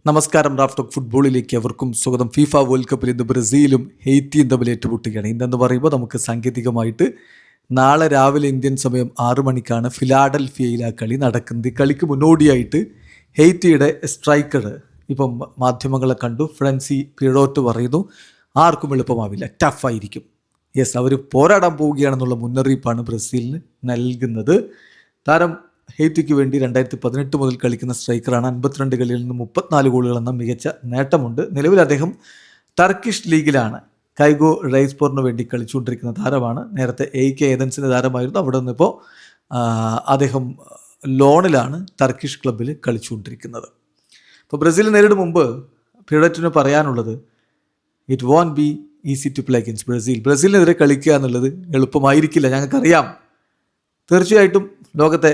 നമസ്കാരം. Raf talk ഫുട്ബോളിലേക്ക് അവർക്കും സ്വാഗതം. ഫിഫ വേൾഡ് കപ്പിൽ ഇന്ന് ബ്രസീലും ഹെയ്ത്തിയും തമ്മിൽ ഏറ്റുമുട്ടുകയാണ്. ഇന്നെന്ന് പറയുമ്പോൾ നമുക്ക് സാങ്കേതികമായിട്ട് നാളെ രാവിലെ ഇന്ത്യൻ സമയം 6 മണിക്കാണ് ഫിലാഡൽഫിയയിൽ ആ കളി നടക്കുന്നത്. ഈ കളിക്ക് മുന്നോടിയായിട്ട് ഹെയ്ത്തിയുടെ സ്ട്രൈക്കർ ഇപ്പം മാധ്യമങ്ങളെ കണ്ടു, ഫ്രാൻസി പിഴോട്ട് പറയുന്നു ആർക്കും എളുപ്പമാവില്ല, ടഫായിരിക്കും. യെസ്, അവർ പോരാടാൻ പോവുകയാണെന്നുള്ള മുന്നറിയിപ്പാണ് ബ്രസീലിന് നൽകുന്നത്. താരം ഹെയ്ത്തിക്ക് വേണ്ടി 2018 മുതൽ കളിക്കുന്ന സ്ട്രൈക്കറാണ്. 52 കളിയിൽ നിന്ന് 34 ഗോളുകൾ എന്ന മികച്ച നേട്ടമുണ്ട്. നിലവിൽ അദ്ദേഹം ടർക്കിഷ് ലീഗിലാണ് കൈഗോ റൈസ്പോറിന് വേണ്ടി കളിച്ചുകൊണ്ടിരിക്കുന്ന താരമാണ്. നേരത്തെ AK ഏതൻസിൻ്റെ താരമായിരുന്നു. അവിടെ നിന്നിപ്പോൾ അദ്ദേഹം ലോണിലാണ് ടർക്കിഷ് ക്ലബ്ബിൽ കളിച്ചുകൊണ്ടിരിക്കുന്നത്. ഇപ്പോൾ ബ്രസീൽ നേരിടും മുമ്പ് പിഴറ്റിന് പറയാനുള്ളത് it won't be easy to play against Brazil. ബ്രസീലിനെതിരെ കളിക്കുക എന്നുള്ളത് എളുപ്പമായിരിക്കില്ല, ഞങ്ങൾക്കറിയാം. തീർച്ചയായിട്ടും ലോകത്തെ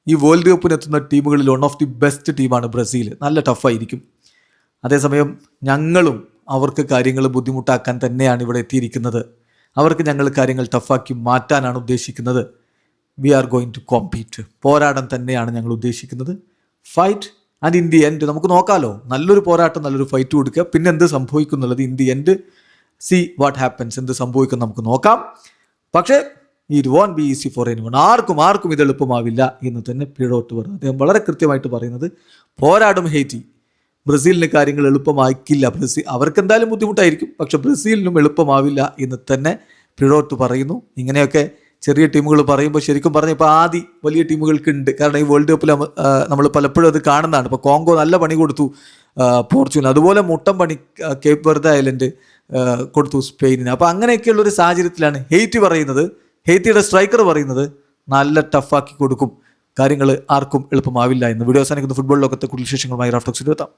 ഈ വേൾഡ് കപ്പിനെത്തുന്ന ടീമുകളിൽ വൺ ഓഫ് ദി ബെസ്റ്റ് ടീമാണ് ബ്രസീൽ. നല്ല ടഫായിരിക്കും. അതേസമയം ഞങ്ങളും അവർക്ക് കാര്യങ്ങൾ ബുദ്ധിമുട്ടാക്കാൻ തന്നെയാണ് ഇവിടെ എത്തിയിരിക്കുന്നത്. അവർക്ക് ഞങ്ങൾ കാര്യങ്ങൾ ടഫാക്കി മാറ്റാനാണ് ഉദ്ദേശിക്കുന്നത്. We are going to compete. പോരാട്ടം തന്നെയാണ് ഞങ്ങൾ ഉദ്ദേശിക്കുന്നത്. Fight and in the end നമുക്ക് നോക്കാമല്ലോ. നല്ലൊരു പോരാട്ടം, നല്ലൊരു ഫൈറ്റ് കൊടുക്കുക. പിന്നെ എന്ത് സംഭവിക്കും എന്നുള്ളത് in the end see what happens. എന്ത് സംഭവിക്കും നമുക്ക് നോക്കാം. പക്ഷേ it won't be easy for anyone. ആർക്കും ഇത് എളുപ്പമാവില്ല എന്ന് തന്നെ പിഴോട്ട് പറഞ്ഞു. അദ്ദേഹം വളരെ കൃത്യമായിട്ട് പറയുന്നത് പോരാടും ഹെയ്റ്റി. ബ്രസീലിന് കാര്യങ്ങൾ എളുപ്പമാക്കില്ല. അവർക്ക് എന്തായാലും ബുദ്ധിമുട്ടായിരിക്കും, പക്ഷെ ബ്രസീലിനും എളുപ്പമാവില്ല എന്ന് തന്നെ പിഴോട്ട് പറയുന്നു. ഇങ്ങനെയൊക്കെ ചെറിയ ടീമുകൾ പറയുമ്പോൾ ശരിക്കും പറഞ്ഞാൽ ഇപ്പോൾ ആദ്യം വലിയ ടീമുകൾക്കുണ്ട്. കാരണം ഈ വേൾഡ് കപ്പിൽ നമ്മൾ പലപ്പോഴും അത് കാണുന്നതാണ്. ഇപ്പോൾ കോങ്കോ നല്ല പണി കൊടുത്തു പോർച്ചുഗൽ, അതുപോലെ മുട്ടം പണി കേപ്പ് വെർദെ ഐലൻഡ് കൊടുത്തു സ്പെയിനിന്. അപ്പോൾ അങ്ങനെയൊക്കെയുള്ളൊരു സാഹചര്യത്തിലാണ് ഹെയ്ത്തിയുടെ സ്ട്രൈക്കർ പറയുന്നത് നല്ല ടഫാക്കി കൊടുക്കും, കാര്യങ്ങൾ ആർക്കും എളുപ്പമാവില്ല എന്ന്. വീഡിയോ അവസാനിക്കുന്ന ഫുട്ബോൾ ലോകത്തെ കൂടുതൽ വിശേഷങ്ങളുമായി റാഫ് ടോക്സിൽ എത്താം.